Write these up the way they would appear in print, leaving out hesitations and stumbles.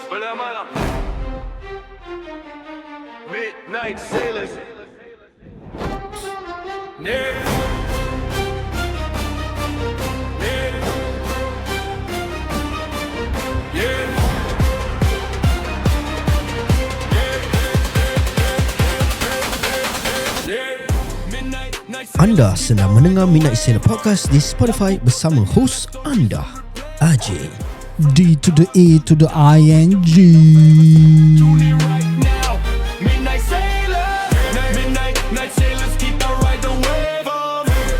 Midnight Sailors. Yeah. Anda sedang mendengar Midnight Sailor Podcast di Spotify bersama host anda, AJ. D to the E to the ING. Midnight Sailors. Midnight Sailors, kita ride the wave.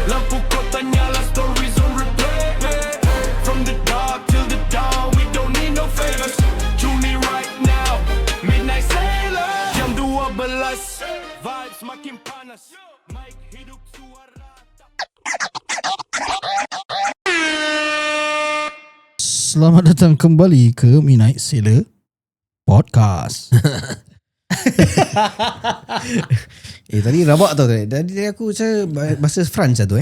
Lampu kota nyala, stories on replay. From the dark till the dawn, we don't need no favors. Tune in right now. Midnight Sailors. Jam 12, vibes makin panas. Mic hidup suara. Selamat datang kembali ke Midnight Sailor Podcast. Tadi rabak tau tadi. Tadi aku bahasa France tu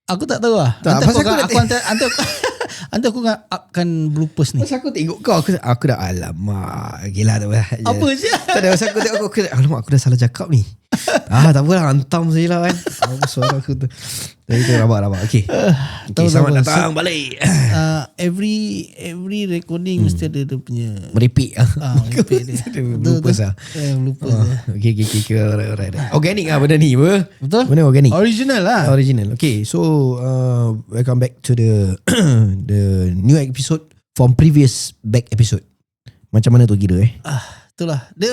Aku tak tahu lah. Tak, Nanti pasal nanti aku akan upkan bloopers ni. Pasal aku tengok kau, aku dah alamak, gila tu. Apa je? Tak ada, pasal aku tengok aku alamak, aku dah salah cakap ni. Tak apalah, hantam saja lah kan. Suara aku tu. Tapi tu rabak. Okay, selamat datang balik. Every recording mesti ada dia punya Meripik. meripik dia. Bloopers lah. Bloopers dia. Okay. Alright. Organic lah benda ni. Betul? Benda organic. Original lah. Original. Okay, so welcome back to the the new episode from previous back episode. Macam mana tu kira Itulah. Dia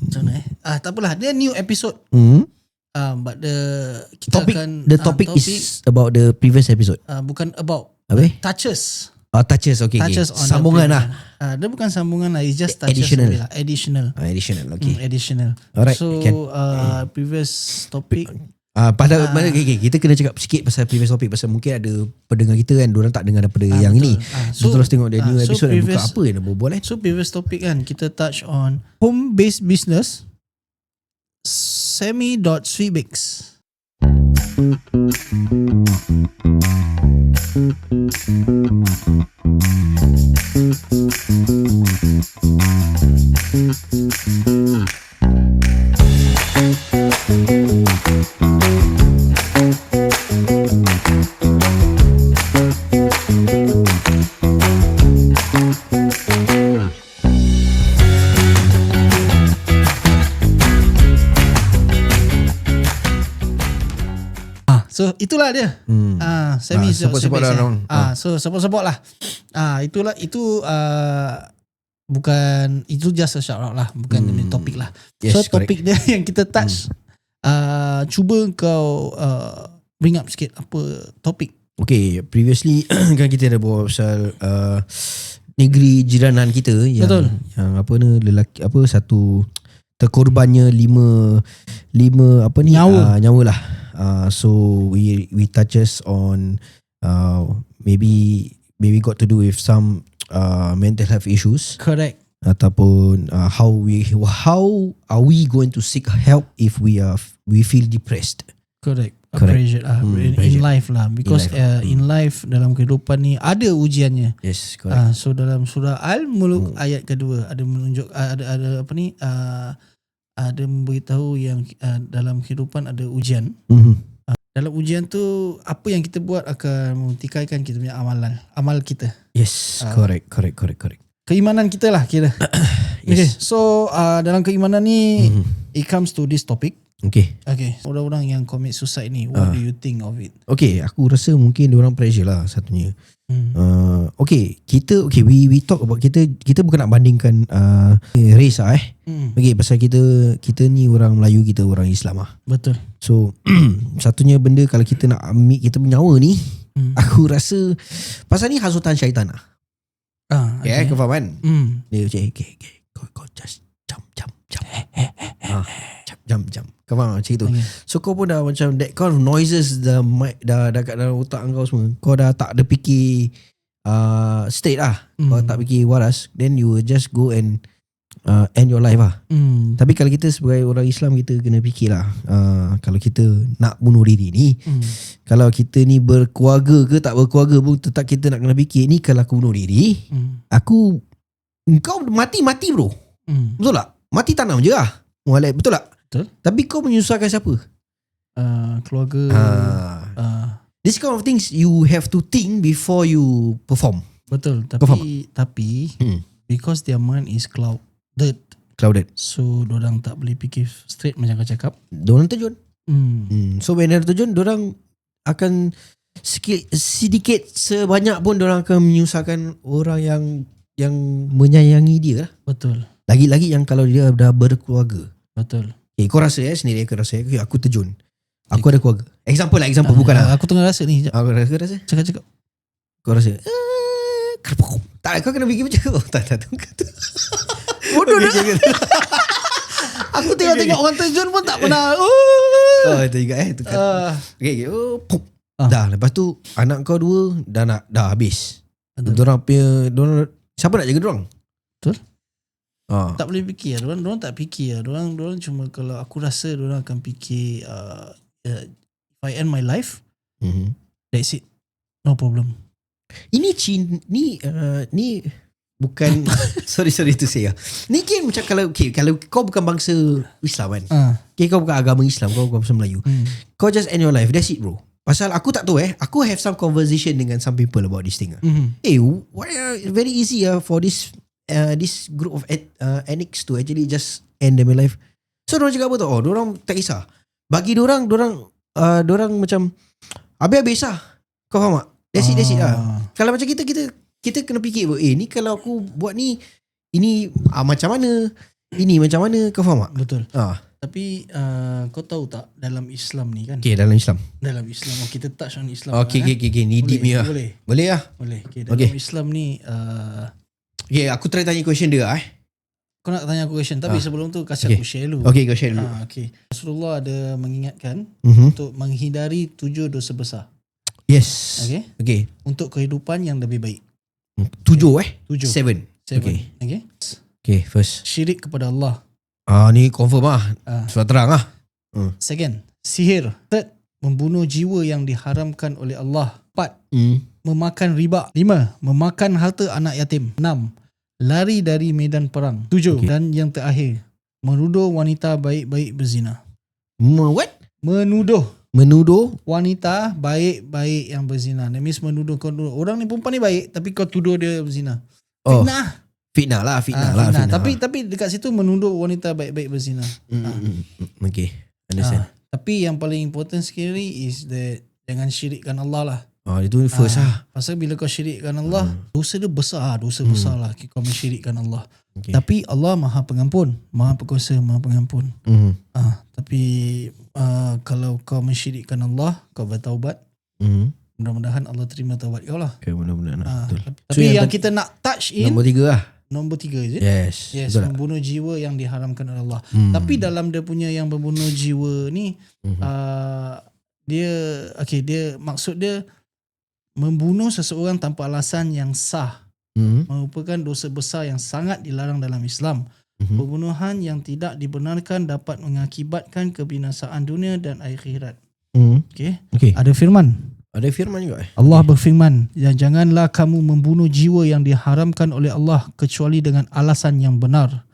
macam mana tak apalah. Dia new episode. But kita topic, akan the topic is about the previous episode. Bukan about Apa? touches. Touches, okay. Touches on Sambungan the lah. Dia bukan sambungan lah. It's just touches. Additional. Additional. Additional, okay. Additional. Alright, So can. previous topic. Pada mana kita kena cakap sikit pasal previous topic, pasal mungkin ada pendengar kita kan, diorang tak dengar daripada yang betul. ini. So terus tengok dia new episode dan buka apa yang nak berbual So previous topic kan, kita touch on home-based business, Semi.Sweetbix. So itulah dia. Support-support lah orang. So support lah. Itulah itu bukan, itu just a shout out lah, bukan demi topik lah. Yes, so topik dia yang kita touch, cuba kau bring up sikit apa topik. Okay, previously kan kita ada buat pasal negeri jiranan kita yang, betul, yang apa ni, lelaki apa, satu terkorbannya lima apa ni, nyawa lah. So we touches on maybe got to do with some mental health issues. Correct. Ataupun how are we going to seek help if we feel depressed. Correct. Correct. Pressure lah in life lah, because in life dalam kehidupan ni ada ujiannya. Yes, correct. So dalam surah Al-Mulk ayat kedua ada menunjuk ada apa ni, ada memberitahu yang dalam kehidupan ada ujian. Dalam ujian tu apa yang kita buat akan membuktikan kita punya amal kita. Yes, correct. Keimanan kita lah kira. Yes. Okay, so dalam keimanan ni it comes to this topic. Okay. Orang-orang yang commit suicide ni, what do you think of it? Okay, aku rasa mungkin diorang pressure lah satunya. Okay, we talk about kita bukan nak bandingkan race lah Okay, pasal kita ni orang Melayu, kita orang Islam lah. Betul. So satunya benda, kalau kita nak ambil kita punya nyawa ni, aku rasa pasal ni hasutan syaitan lah. Okay, kau faham kan? Dia macam kau just jump. Jump. Kau faham macam itu. So kau pun dah macam that kind of noises dah kat dalam otak kau semua. Kau dah tak ada fikir straight lah. Kau tak fikir waras, then you will just go and end your life lah. Tapi kalau kita sebagai orang Islam, kita kena fikir lah, kalau kita nak bunuh diri ni, kalau kita ni berkeluarga ke tak berkeluarga pun, tetap kita nak kena fikir ni, kalau aku bunuh diri, aku Kau mati bro. Betul tak? Mati tanam je lah. Betul tak? Betul. Tapi kau menyusahkan siapa? Keluarga. This kind of things you have to think before you perform. Betul. Kau faham Tapi because their mind is clouded, so dorang tak boleh fikir straight macam kau cakap. Diorang terjun. So when dia terjun, diorang akan sedikit sebanyak pun diorang akan menyusahkan orang yang menyayangi dia lah. Betul. Lagi-lagi yang kalau dia dah berkeluarga. Betul. Okay, kau rasa sendiri, aku rasa okay, aku terjun. Aku ada keluarga. Example bukan lah. Aku tengah rasa ni. Aku rasa. Cakap. Kau rasa tak, kau kena fikir macam tu. Tak. Bodoh dah. Aku tengok orang terjun pun tak pernah. Itu juga tu kan. Okay. Dah, lepas tu anak kau 2 dah habis. Dorang siapa nak jaga dorang? Betul. Tak boleh fikir. Dorang tak fikir. Dorang cuma, kalau aku rasa dorang akan fikir if I end my life, that's it. No problem. Ini ni bukan sorry to say. Ni kan macam kalau kau bukan bangsa Islam kan. Kau bukan agama Islam, kau bukan bangsa Melayu. Kau just end your life. That's it bro. Pasal aku tak tahu aku have some conversation dengan some people about this thing. Why very easy for this group of addicts to actually just end their life. So dorang cakap apa tau? Dorang tak kisah. Bagi dorang macam habis lah. Kau faham tak? That's it lah. Kalau macam kita kena fikir ni kalau aku buat ni, ini macam mana? Ini macam mana? Kau faham tak? Betul. Tapi kau tahu tak dalam Islam ni kan? Okay, dalam Islam. Kita touch on Islam. Okay. Ni deep ni lah. Boleh lah. Boleh. Okay, dalam Islam ni okay, aku try tanya question dia Kau nak tanya aku question, tapi sebelum tu kasih aku share dulu. Okay, kau share dulu. Okay. Rasulullah ada mengingatkan untuk menghindari 7 dosa besar. Yes. Okay. Untuk kehidupan yang lebih baik. 7 7. 7. Okay, first. Syirik kepada Allah. Ni confirm lah. Sudah terang lah. Second, sihir. Third, membunuh jiwa yang diharamkan oleh Allah. 4, memakan riba. 5, memakan harta anak yatim. 6, lari dari medan perang. 7, dan yang terakhir, menuduh wanita baik-baik berzina. What? Menuduh wanita baik-baik yang berzina. That means menuduh orang ni, perempuan ni baik, tapi kau tuduh dia berzina. Fitnah lah. Tapi dekat situ menuduh wanita baik-baik berzina. Okay, understand. Tapi yang paling important sekali is that jangan syirikkan Allah lah. Itu first lah. Pasal bila kau syirikkan Allah, dosa dia besar. Besar lah kau mensyirikkan Allah. Tapi Allah Maha Pengampun, Maha Perkuasa, Maha Pengampun. Tapi kalau kau mensyirikkan Allah, kau bertaubat, mudah-mudahan Allah terima taubat kau lah. Okay, mudah-mudahan betul. Tapi yang kita nak touch in Nombor 3 is it? Yes, membunuh jiwa yang diharamkan oleh Allah. Tapi dalam dia punya yang membunuh jiwa ni, dia maksud dia membunuh seseorang tanpa alasan yang sah, merupakan dosa besar yang sangat dilarang dalam Islam. Pembunuhan yang tidak dibenarkan dapat mengakibatkan kebinasaan dunia dan akhirat. Okay. Ada firman juga. Allah berfirman, janganlah kamu membunuh jiwa yang diharamkan oleh Allah kecuali dengan alasan yang benar.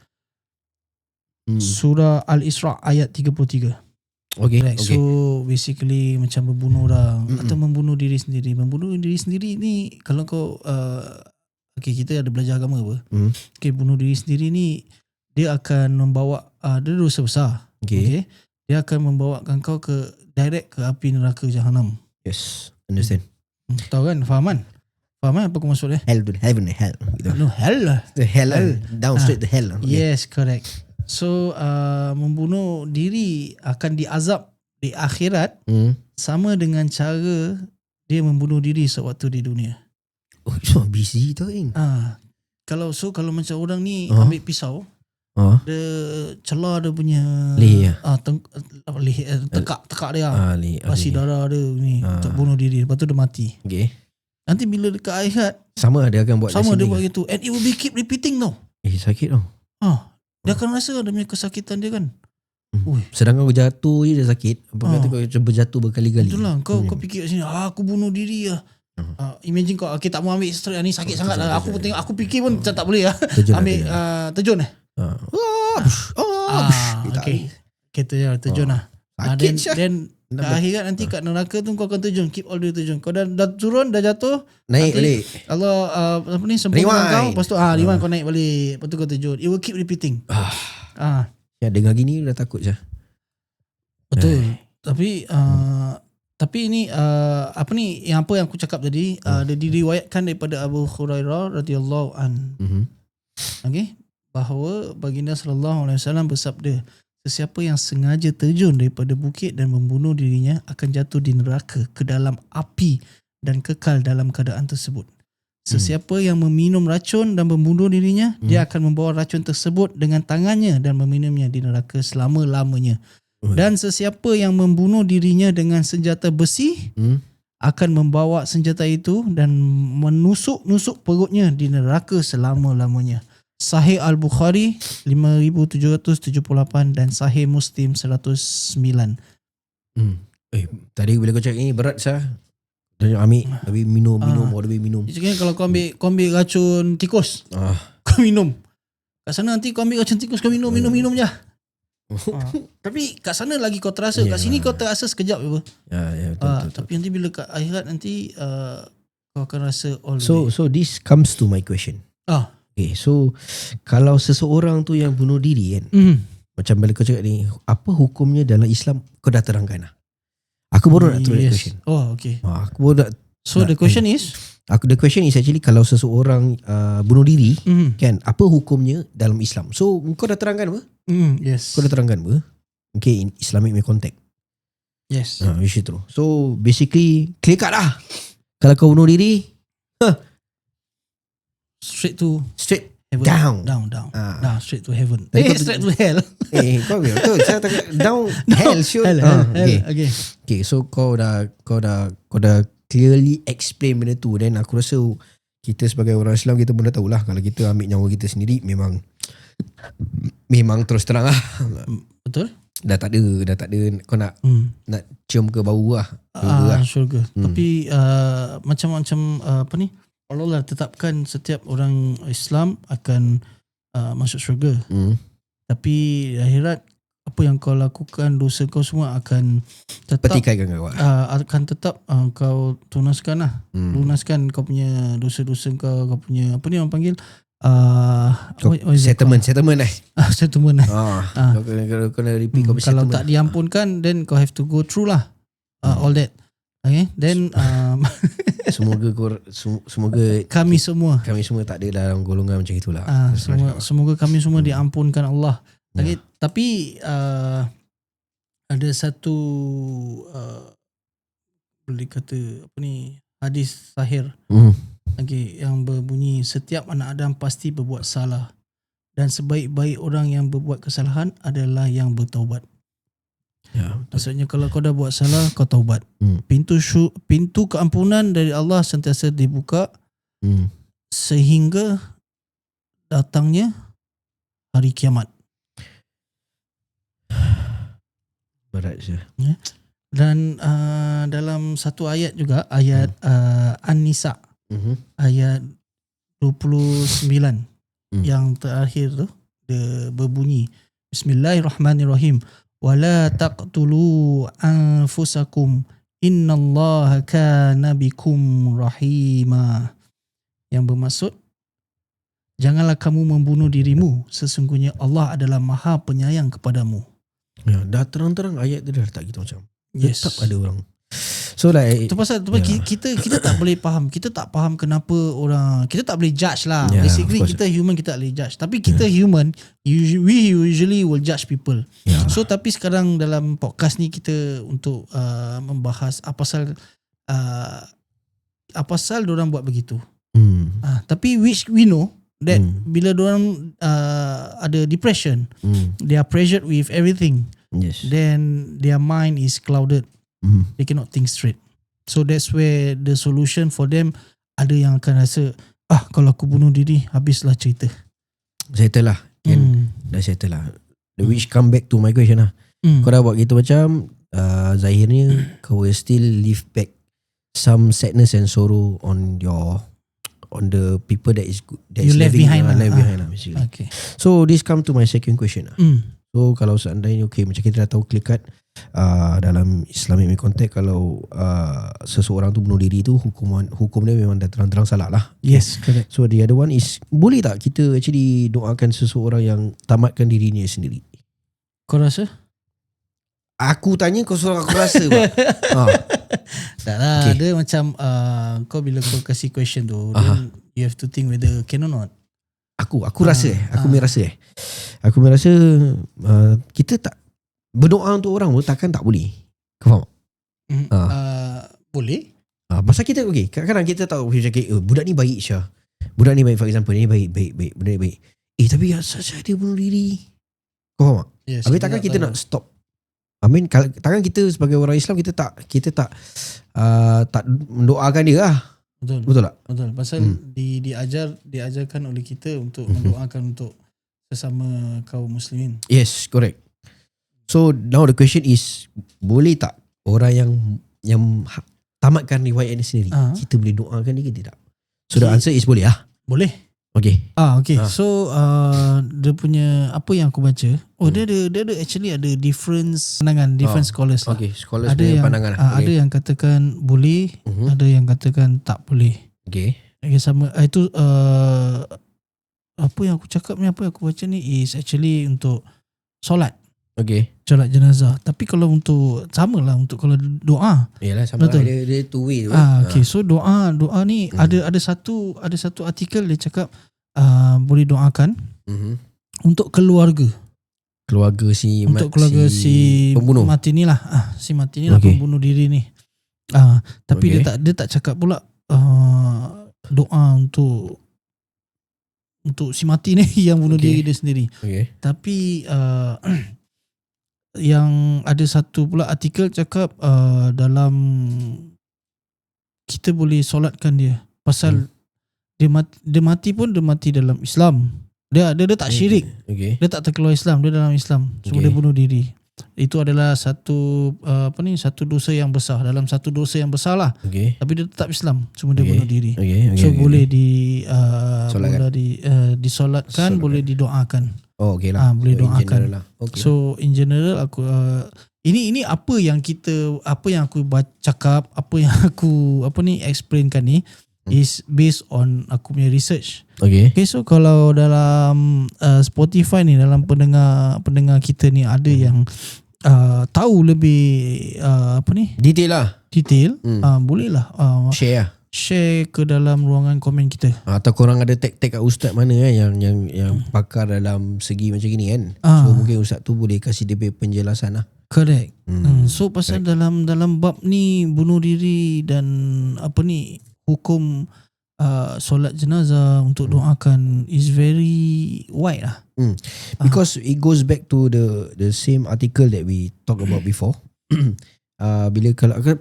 Surah Al-Isra ayat 33. So basically macam membunuh orang atau membunuh diri sendiri. Membunuh diri sendiri ni kalau kau kita ada belajar agama apa. Bunuh diri sendiri ni dia akan membawa dia dosa besar. Dia akan membawakan kau direct ke api neraka Jahanam. Yes, understand. Tahu kan? Faham kan apa aku maksud dia? Hell gitu. No, hell lah. The hell down straight to hell. Yes, correct. So membunuh diri akan diazab di akhirat sama dengan cara dia membunuh diri sewaktu di dunia. So busy tu Kalau macam orang ni ambil pisau, dia celah dia punya leher, tekak dia, pasi darah dia ni untuk bunuh diri, lepas tu dia mati. Nanti bila dekat akhirat sama dia akan buat dia buat gitu, and it will be keep repeating tau. Sakit tau. Dia akan rasa dia punya kesakitan dia kan. Sedangkan kau jatuh je dia sakit. Apa kata kau cuba jatuh berkali-kali. Itulah kau fikir kat sini, aku bunuh diri lah. Imagine kau okay, tak mau ambil stroke ni sakit sangat lah. Aku tengok, aku fikir pun macam tak boleh lah. Ambil terjun okay. Okay, terjun lah. Sakit Syah. Then akhirat nanti kat neraka tu kau akan terjun, keep all the way terjun. Kau dah turun, dah jatuh, Naik balik. Allah apa ni sempurna Rewind. kau, lepas tu rewind kau naik balik, lepas tu kau terjun. It will keep repeating. Ya, dengar gini dah takut je. Betul. Tapi ini apa ni yang aku cakap tadi, dia diriwayatkan daripada Abu Hurairah radhiyallahu an. Okay, bahawa baginda sallallahu alaihi wasallam bersabda, sesiapa yang sengaja terjun daripada bukit dan membunuh dirinya akan jatuh di neraka ke dalam api dan kekal dalam keadaan tersebut. Sesiapa yang meminum racun dan membunuh dirinya, dia akan membawa racun tersebut dengan tangannya dan meminumnya di neraka selama-lamanya. Dan sesiapa yang membunuh dirinya dengan senjata besi akan membawa senjata itu dan menusuk-nusuk perutnya di neraka selama-lamanya. Sahih Al-Bukhari 5778 dan Sahih Muslim 109. Tadi bila kau cakap ni berat Syah. Dah ambil, habis minum, habis minum. Jadi kalau kau ambil racun tikus, kau minum. Kat sana nanti kau ambil racun tikus, kau minum je. Tapi kat sana lagi kau terasa, kat sini kau terasa sekejap je. Ya, betul. Tapi nanti bila kat akhirat nanti kau akan rasa all the way. So this comes to my question. Okay, so kalau seseorang tu yang bunuh diri kan, macam bila kau cakap ni, apa hukumnya dalam Islam? Kau dah terangkan lah. Aku baru nak tulis question. Okay. Aku baru nak. So the question is? The question is actually kalau seseorang bunuh diri, kan, apa hukumnya dalam Islam? So kau dah terangkan apa? Yes. Kau dah terangkan apa? Okay, in Islamic context. Yes. Which is true. So basically clear cut lah. Kalau kau bunuh diri, straight to heaven. Down. Straight to heaven. Straight to hell. Kau betul. Saya tak down hell sure. Okay, so kau dah clearly explain benda tu. Dan aku rasa kita sebagai orang Islam, kita pun dah tahulah kalau kita ambil nyawa kita sendiri memang terus terang lah. Betul. Dah tak ada kau nak cium ke bau lah. Syurga. Tapi macam-macam apa ni, Allah tetapkan setiap orang Islam akan masuk syurga. Tapi akhirat, apa yang kau lakukan, dosa kau semua akan tetap petikaikan kau. Akan tetap kau tunaskan lah. Lunaskan kau punya dosa-dosa kau punya apa ni orang panggil settlement settlement kau kena repeat kau kalau tak diampunkan, then kau have to go through lah all that. Okay, then semoga kami semua tak ada dalam golongan macam itulah. Semoga kami semua diampunkan Allah. Okay, tapi ada satu boleh kata apa ni, hadis sahih yang berbunyi, setiap anak Adam pasti berbuat salah dan sebaik-baik orang yang berbuat kesalahan adalah yang bertaubat. Maksudnya kalau kau dah buat salah, kau taubat. Pintu keampunan dari Allah sentiasa dibuka sehingga datangnya hari kiamat. Berat je. Dan dalam satu ayat juga, ayat An-Nisa ayat 29 yang terakhir tu, dia berbunyi, Bismillahirrahmanirrahim, wala taqtulu anfusakum innallaha kana bikum rahima. Yang bermaksud, janganlah kamu membunuh dirimu, sesungguhnya Allah adalah Maha Penyayang kepadamu. Dah terang-terang ayat tu dah tak gitu macam. Yes. Tetap ada orang. So like itu pasal kita tak boleh faham. Kita tak faham kenapa orang, kita tak boleh judge lah. Basically kita human, kita tak boleh judge. Tapi kita human, we usually will judge people. So tapi sekarang dalam podcast ni kita untuk membahas apa pasal diorang buat begitu. Tapi which we know that bila diorang ada depression, they are pressured with everything. Then their mind is clouded. They cannot think straight. So that's where the solution for them, ada yang akan rasa, kalau aku bunuh diri, habislah cerita. Settle lah. Dah settle lah. The wish come back to my question lah. Kau dah buat gitu macam, zahirnya kau will still live back some sadness and sorrow on the people that is You left behind lah. left behind lah basically. Okay. So this come to my second question lah. Mm. So kalau seandainya macam kita dah tahu clear cut dalam Islamic context, kalau seseorang tu bunuh diri tu hukum dia memang dah terang-terang salah lah. Yes, correct. So the other one is, boleh tak kita actually doakan seseorang yang tamatkan dirinya sendiri? Kau rasa? Aku tanya kau suruh aku rasa pak. Tak lah. Okay. Dia macam kau bila kau kasih question tu, then you have to think whether can or not. Aku rasa aku merasa kita tak berdoa untuk orang pun takkan tak boleh. Kau faham? Boleh. Pasal kita kadang-kadang kita tahu budak ni baik Syah. Budak ni baik, for example, ni baik. Budak ni baik. Tapi asal dia bunuh diri. Kau faham tak? Yes, Habis takkan kita nak stop. I mean, takkan kita sebagai orang Islam kita tak mendoakan dia lah. Betul tak? Betul. Pasal diajarkan oleh kita untuk mendoakan untuk sesama kaum muslimin. Yes, correct. So now the question is, boleh tak orang yang tamatkan riwayat ini sendiri, kita boleh doakan dia ke tidak? So the answer is boleh lah. Boleh. Okay. Okay. So dia punya apa yang aku baca, dia ada actually ada different pandangan, different scholars lah. Okay, scholars Ada punya yang pandangan lah. ada yang katakan boleh, ada yang katakan tak boleh. Okay. Sama itu apa yang aku cakap ni, apa yang aku baca ni is actually untuk solat. Okay. Solat jenazah. Tapi kalau untuk sama lah untuk kalau doa. Yalah sama lah. Dia two way tu. Okay. So doa ni ada satu artikel dia cakap boleh doakan untuk keluarga si untuk keluarga si pembunuh mati ni lah. Si mati ni lah, pembunuh diri ni. Tapi dia tak cakap pula doa untuk si mati ni yang bunuh diri dia sendiri. Tapi yang ada satu pula artikel cakap dalam kita boleh solatkan dia pasal dia mati pun dia mati dalam Islam. Dia tak syirik. Dia tak terkeluar Islam, dia dalam Islam. So dia bunuh diri. Itu adalah satu satu dosa yang besar, dalam satu dosa yang besar lah. Tapi dia tetap Islam, cuma dia bunuh diri. So boleh disolatkan, boleh didoakan. Okay lah. Boleh doakan. Lah. So in general aku ini apa yang aku cakap, apa yang aku explainkan ni is based on aku punya research. Okay, so kalau dalam Spotify ni, dalam pendengar kita ni ada yang tahu lebih detail, bolehlah share ke dalam ruangan komen kita. Atau korang ada tag kat ustaz mana yang pakar dalam segi macam gini kan. So mungkin ustaz tu boleh kasih dia penjelasan lah. Correct. So pasal dalam bab ni bunuh diri dan hukum solat jenazah untuk doakan is very wide lah. Because it goes back to the same article that we talked about before.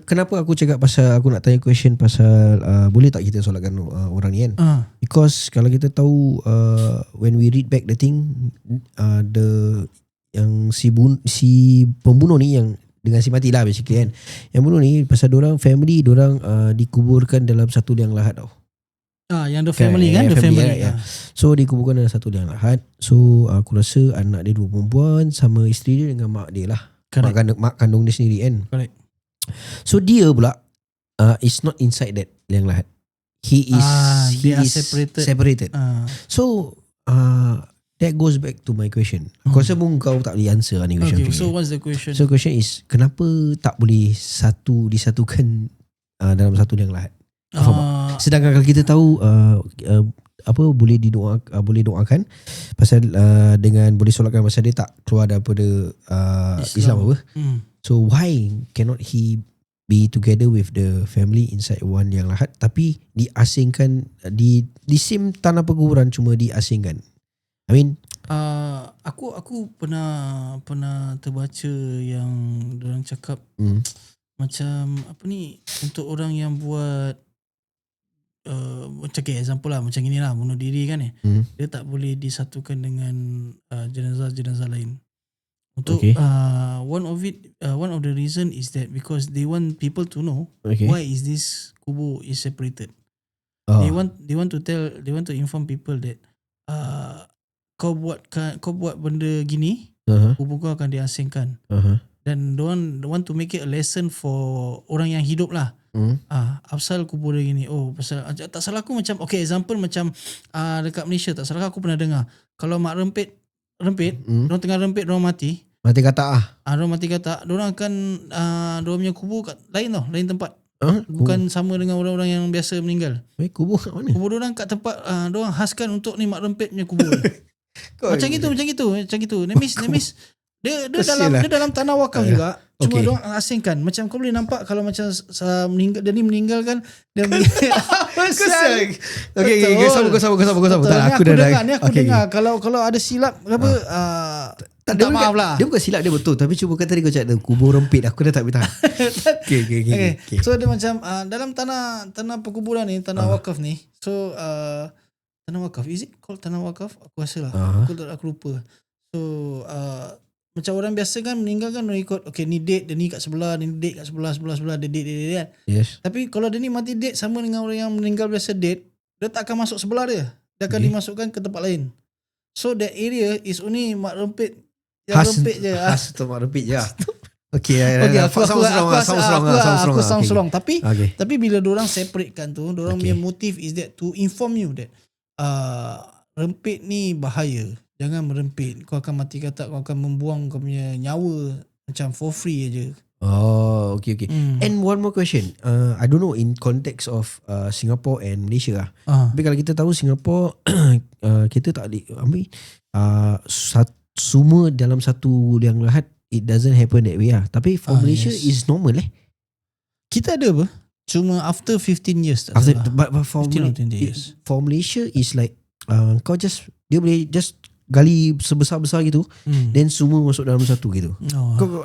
Kenapa aku cakap pasal aku nak tanya question pasal boleh tak kita solatkan orang ni kan? Because kalau kita tahu when we read back the thing, yang si pembunuh ni yang dengan si mati lah basically kan, yang bunuh ni pasal dorang family dorang dikuburkan dalam satu liang lahat tau. Yang the family kan, the family. So dikuburkan dalam satu liang lahat. So aku rasa anak dia 2 perempuan sama isteri dia dengan mak dia lah. Mak kandung dia sendiri kan. Correct. So dia pula is not inside that liang lahat. He is separated. So that goes back to my question. Aku rasa pun kau tak boleh answer ni question. Okay, so what's the question? So question is, kenapa tak boleh disatukan dalam satu liang lahat? Sedangkan kalau kita tahu boleh doakan pasal dengan boleh solatkan pasal dia tak keluar daripada Islam apa. So why cannot he be together with the family inside one liang lahat tapi diasingkan di same tanah perkuburan, cuma diasingkan? I mean aku pernah terbaca yang orang cakap macam untuk orang yang buat macam example lah, macam inilah bunuh diri kan dia tak boleh disatukan dengan jenazah-jenazah lain Untuk Okay. one of the reason is that because they want people to know Okay. why is this kubur is separated. Oh. They want to inform people that kau buat benda gini, Uh-huh. kubur kau akan diasingkan. Uh-huh. Dan they want to make it a lesson for orang yang hidup lah. Pasal kubur dia gini. Oh, pasal tak salah aku macam example macam dekat Malaysia tak salah aku pernah dengar. Kalau mak rempit, orang tengah rempit orang mati. Mati kata Orang mati kata, orang akan orang punya kubur kat lain lain tempat. Huh? Bukan sama dengan orang-orang yang biasa meninggal. Kubur kat mana? Kubur orang kat tempat orang khaskan untuk ni mak rempit punya kubur. macam gitu. Namis dia dalam tanah wakaf juga. Cuma Okay. orang asingkan. Macam kau boleh nampak kalau macam dia ni meninggal kan dia Okay, sabar. Tak, aku dengar kalau ada silap apa tak maaf lah. Dia bukan silap, dia betul. Tapi cuba kata tadi kau cakap kubur rempit, aku dah tak boleh tahan. Okay. So dia macam dalam tanah perkuburan ni, tanah wakaf ni. So tanah wakaf, is it called tanah wakaf? Aku rasa lah. Aku lupa. So macam orang biasa kan meninggal kan ikut ni date dia ni kat sebelah, ni date kat sebelah dia date kan. Yes. Tapi kalau dia ni mati date sama dengan orang yang meninggal biasa date, dia tak akan masuk sebelah dia. Dia akan dimasukkan ke tempat lain. So that area is only mak rempit yang rempit je. Khas tu mak rempit je. Okay, aku sound strong. Tapi bila diorang separatekan tu, diorang punya motif is that to inform you that rempit ni bahaya. Jangan merempit. Kau akan mati kata, kau akan membuang kau punya nyawa macam for free aja. Oh, okay. And one more question. I don't know in context of Singapore and Malaysia lah. Tapi kalau kita tahu Singapore, kita tak ambil semua dalam satu liang lahat. It doesn't happen that way lah. Tapi for Malaysia is normal Kita ada apa? Cuma after 15 years. But for 15 or 20 years. For Malaysia is like kau dia boleh just gali sebesar-besar gitu, then semua masuk dalam satu gitu.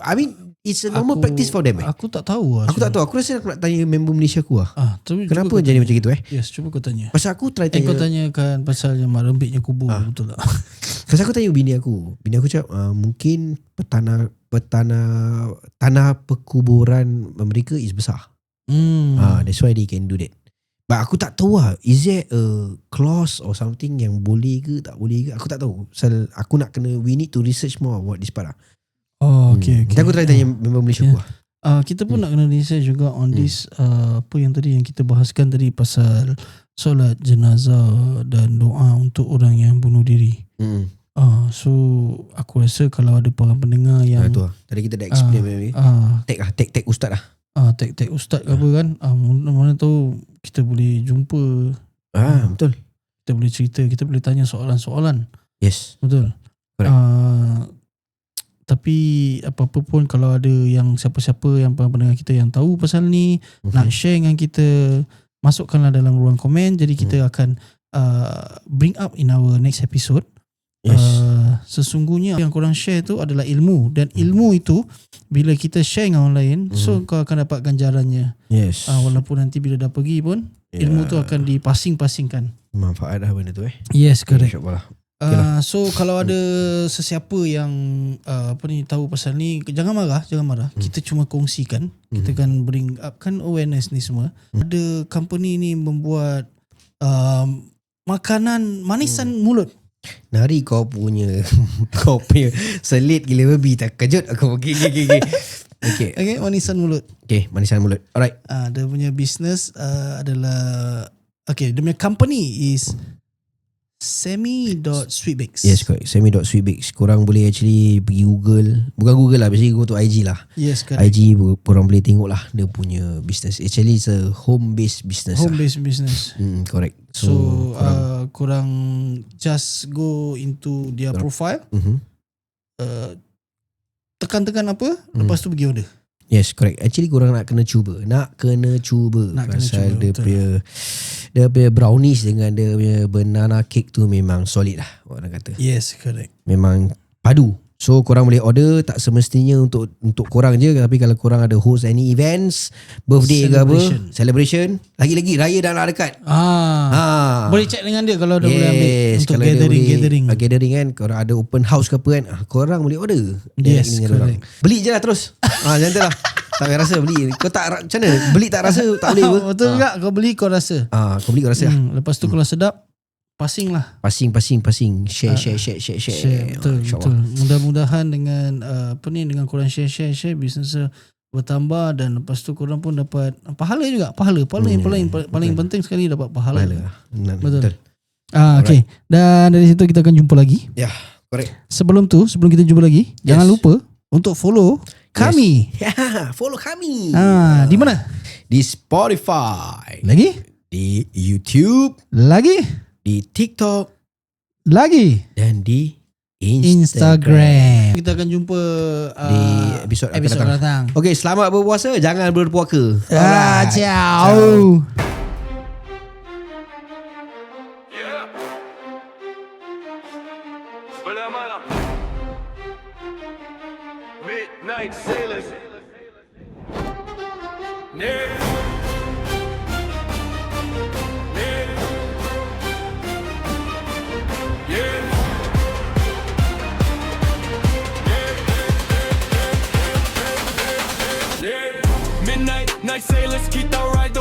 I mean it's a normal practice for them. Aku tak tahu lah. Aku tak tahu. Aku rasa aku nak tanya member Malaysia aku lah. Kenapa jadi macam gitu Yes, cuba kau tanya. Pasal aku try tanya. Kau tanyakan pasal yang mak rempitnya kubur, betul tak? Pasal aku tanya bini aku. Bini aku cakap mungkin tanah perkuburan mereka is besar. That's why they can do that. But aku tak tahu lah, is there a clause or something yang boleh ke tak boleh ke? Aku tak tahu. So, aku nak kena, we need to research more about this part lah. Okay. Nanti aku try tanya member Malaysia aku lah. Kita pun nak kena research juga on this apa yang tadi yang kita bahaskan tadi pasal solat jenazah dan doa untuk orang yang bunuh diri. So aku rasa kalau ada para pendengar yang tu lah. Tadi kita dah explain tag ustaz lah. Tag ustaz ke apa kan, mana tahu kita boleh jumpa. Betul. Kita boleh cerita, kita boleh tanya soalan-soalan. Yes. Betul. Tapi apa-apa pun kalau ada yang siapa-siapa yang pendengar kita yang tahu pasal ni, nak share dengan kita, masukkanlah dalam ruang komen. Jadi kita akan bring up in our next episode. Yes. Sesungguhnya yang korang share tu adalah ilmu, dan ilmu itu bila kita share dengan orang lain, so kau akan dapat ganjarannya. Yes. Walaupun nanti bila dah pergi pun ilmu tu akan dipasing-pasingkan. Manfaat dah benda tu Yes, correct. InsyaAllah. So kalau ada sesiapa yang tahu pasal ni, jangan marah. Kita cuma kongsikan. Kita kan bring up kan awareness ni semua. Ada company ni membuat makanan manisan mulut. Nari kau punya selit gila babi, tak kejut aku. Okay, manisan mulut. Okay, manisan mulut. Alright. Dia punya business adalah dia punya company is Semi.Sweetbakes. Yes, correct. Semi.Sweetbakes. Korang boleh actually pergi Google. Bukan Google lah, basically go to IG lah. Yes, correct. IG korang boleh tengok lah dia punya business. Actually it's a home-based business. Business. Correct. So korang just go into their profile. Tekan-tekan apa, lepas tu pergi order. Yes, correct. Actually korang nak kena cuba. Pasal dia punya brownies dengan dia punya banana cake tu memang solid lah, orang kata. Yes, correct. Memang padu. So korang boleh order, tak semestinya untuk korang je, tapi kalau korang ada host any events, birthday ke apa, celebration, lagi-lagi raya dah nak dekat. Boleh check dengan dia kalau dia boleh ambil untuk kalau dia gathering. gathering kan, korang ada open house ke apa kan, korang boleh order. Yes, dengan orang. Beli je lah terus. Macam tu lah. Tak payah rasa beli. Kau tak macam mana? Beli tak rasa tak boleh apa? Betul juga, kau beli kau rasa. Kau beli kau rasa lah. Lepas tu kalau sedap, passing lah. Passing. Share. Betul. Mudah-mudahan dengan dengan korang share bisnes bertambah, dan lepas tu korang pun dapat pahala juga. Pahala yang paling penting sekali dapat pahala. Betul. Okay. Dan dari situ kita akan jumpa lagi. Ya, correct. Sebelum kita jumpa lagi, jangan lupa untuk follow kami. Follow kami. Di mana? Di Spotify. Lagi? Di YouTube. Lagi? Di TikTok. Lagi? Dan di Instagram. Kita akan jumpa di episod akan datang. Okey, selamat berpuasa, jangan berpuaka. Ciao. Midnight Sailors. Yeah. Midnight sailors, kita ride